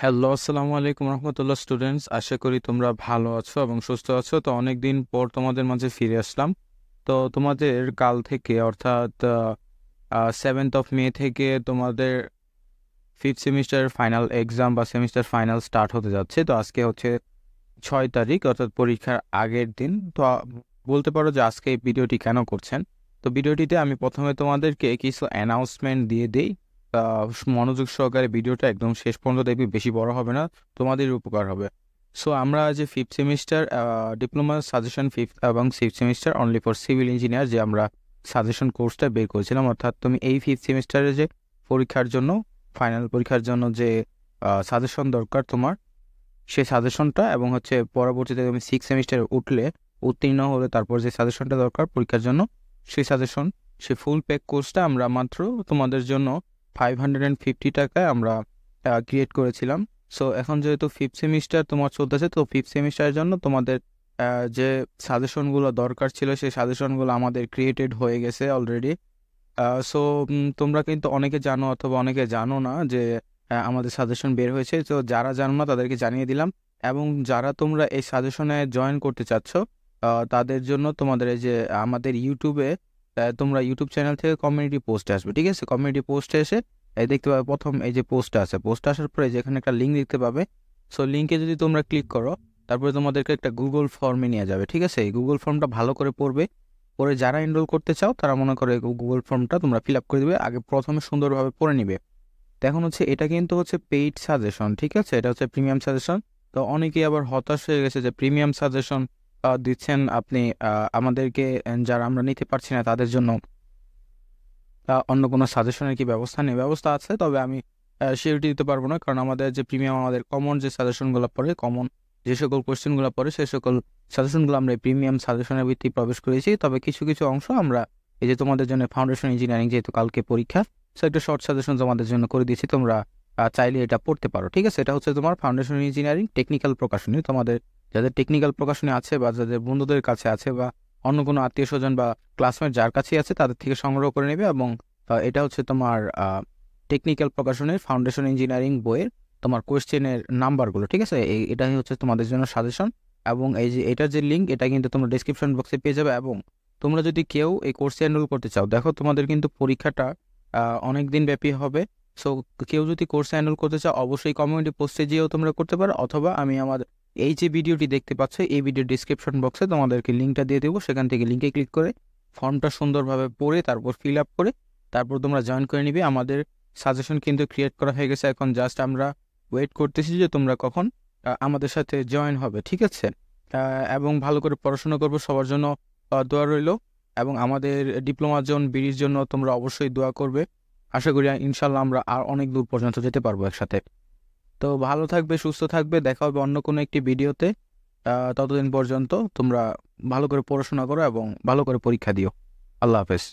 Hello, আসসালামু আলাইকুম রহমতুল্লাহ students. আশা করি তোমরা ভালো আছো এবং সুস্থ আছো। তো অনেকদিন পর তোমাদের মাঝে ফিরে আসলাম। তো তোমাদের কাল থেকে অর্থাৎ 7th of May থেকে তোমাদের ফিফথ সেমিস্টার ফাইনাল এক্সাম বা সেমিস্টার ফাইনাল স্টার্ট হতে যাচ্ছে। তো আজকে হচ্ছে 6 তারিখ, অর্থাৎ পরীক্ষার আগের দিন। তো বলতে পারো যে আজকে এই ভিডিওটি কেন করছেন। তো ভিডিওটিতে আমি প্রথমে তোমাদেরকে কিছু অ্যানাউন্সমেন্ট দিয়ে দিই। মনোযোগ সহকারে ভিডিওটা একদম শেষ পর্যন্ত দেখবি, বেশি বড় হবে না, তোমাদের উপকার হবে। সো আমরা যে fifth semester diploma suggestion fifth এবং sixth semester only for civil engineer, যে আমরা সাজেশন কোর্সটা বের করেছিলাম, অর্থাৎ তুমি এই ফিফথ সেমিস্টারে যে পরীক্ষার জন্য, ফাইনাল পরীক্ষার জন্য যে সাজেশন দরকার তোমার, সেই সাজেশনটা, এবং হচ্ছে পরবর্তীতে তুমি সিক্স সেমিস্টারে উঠলে, উত্তীর্ণ হলে তারপর যে সাজেশনটা দরকার পরীক্ষার জন্য, সেই সাজেশন, সেই ফুল প্যাক কোর্সটা আমরা মাত্র তোমাদের জন্য 550 টাকায় আমরা ক্রিয়েট করেছিলাম। সো এখন যেহেতু ফিফথ সেমিস্টার তোমার চলতেছে, তো ফিফথ সেমিস্টারের জন্য তোমাদের যে সাজেশনগুলো দরকার ছিল, সেই সাজেশনগুলো আমাদের ক্রিয়েটেড হয়ে গেছে অলরেডি। সো তোমরা কিন্তু অনেকে জানো অথবা অনেকে জানো না যে আমাদের সাজেশন বের হয়েছে। তো যারা জানো না তাদেরকে জানিয়ে দিলাম। এবং যারা তোমরা এই সাজেশনে জয়েন করতে চাচ্ছ, তাদের জন্য তোমাদের এই যে আমাদের ইউটিউবে, তোমরা ইউটিউব চ্যানেল থেকে কমিউনিটি পোস্টে আসবে, ঠিক আছে? কমিউনিটি পোস্টে এসে এই দেখতে পাবে প্রথম এই যে পোস্টটা আছে, পোস্টটা আসার পরে যেখানে একটা লিঙ্ক দেখতে পাবে। সো লিঙ্কে যদি তোমরা ক্লিক করো, তারপরে তোমাদেরকে একটা গুগল ফর্মে নিয়ে যাবে, ঠিক আছে? এই গুগল ফর্মটা ভালো করে পড়বে, পরে যারা এনরোল করতে চাও তারা মনে করে গুগল ফর্মটা তোমরা ফিল আপ করে দিবে, আগে প্রথমে সুন্দরভাবে পড়ে নিবে। তো এখন হচ্ছে এটা কিন্তু হচ্ছে পেইড সাজেশন, ঠিক আছে? এটা হচ্ছে প্রিমিয়াম সাজেশন। তো অনেকেই আবার হতাশ হয়ে গেছে যে প্রিমিয়াম সাজেশন দিচ্ছেন আপনি আমাদেরকে, যারা আমরা নিতে পারছি না তাদের জন্য অন্য কোনো সাজেশনের কি ব্যবস্থা নেই? ব্যবস্থা আছে, তবে আমি সিওরিটি দিতে পারবো না, কারণ আমাদের যে প্রিমিয়াম, আমাদের কমন যে সাজেশনগুলো পড়ে, কমন যে সকল কোয়েশ্চেনগুলো পড়ে, সেই সকল সাজেশনগুলো আমরা প্রিমিয়াম সাজেশনের ভিত্তি প্রবেশ করেছি। তবে কিছু কিছু অংশ আমরা এই যে তোমাদের জন্য ফাউন্ডেশন ইঞ্জিনিয়ারিং, যেহেতু কালকে পরীক্ষা, সো একটা শর্ট সাজেশন তোমাদের জন্য করে দিয়েছি, তোমরা চাইলে এটা পড়তে পারো, ঠিক আছে? এটা হচ্ছে তোমার ফাউন্ডেশন ইঞ্জিনিয়ারিং টেকনিক্যাল প্রকাশনী। তোমাদের যাদের টেকনিক্যাল প্রকাশনী আছে বা যাদের বন্ধুদের কাছে আছে বা অন্য কোনো আত্মীয় স্বজন বা ক্লাসমেট যার কাছেই আছে, তাদের থেকে সংগ্রহ করে নেবে। এবং এটা হচ্ছে তোমার টেকনিক্যাল প্রকাশনের ফাউন্ডেশন ইঞ্জিনিয়ারিং বইয়ের তোমার কোয়েশ্চেনের নাম্বারগুলো, ঠিক আছে? এটাই হচ্ছে তোমাদের জন্য সাজেশন। এবং এই যে এটার যে লিঙ্ক, এটা কিন্তু তোমরা ডিসক্রিপশন বক্সে পেয়ে যাবে। এবং তোমরা যদি কেউ এই কোর্সে এনরোল করতে চাও, দেখো তোমাদের কিন্তু পরীক্ষাটা অনেক দিন ব্যাপী হবে। সো কেউ যদি কোর্সে এনরোল করতে চাও, অবশ্যই কমিউনিটি পোস্টে গিয়েও তোমরা করতে পারো, অথবা আমি আমার এই যে ভিডিওটি দেখতে পাচ্ছ, এই ভিডিও ডিসক্রিপশন বক্সে তোমাদেরকে লিঙ্কটা দিয়ে দেবো, সেখান থেকে লিঙ্কে ক্লিক করে ফর্মটা সুন্দরভাবে পড়ে তারপর ফিল আপ করে তারপর তোমরা জয়েন করে নিবে। আমাদের সাজেশন কিন্তু ক্রিয়েট করা হয়ে গেছে, এখন জাস্ট আমরা ওয়েট করতেছি যে তোমরা কখন আমাদের সাথে জয়েন হবে, ঠিক আছে? এবং ভালো করে পড়াশোনা করবো, সবার জন্য দোয়া রইলো। এবং আমাদের ডিপ্লোমা জোন বিডির জন্য তোমরা অবশ্যই দোয়া করবে। আশা করি ইনশাল্লাহ আমরা আর অনেক দূর পর্যন্ত যেতে পারবো একসাথে। তো ভালো থাকবে, সুস্থ থাকবে, দেখা হবে অন্য কোনো একটি ভিডিওতে। ততদিন পর্যন্ত তোমরা ভালো করে পড়াশোনা করো এবং ভালো করে পরীক্ষা দিও। আল্লাহ হাফেজ।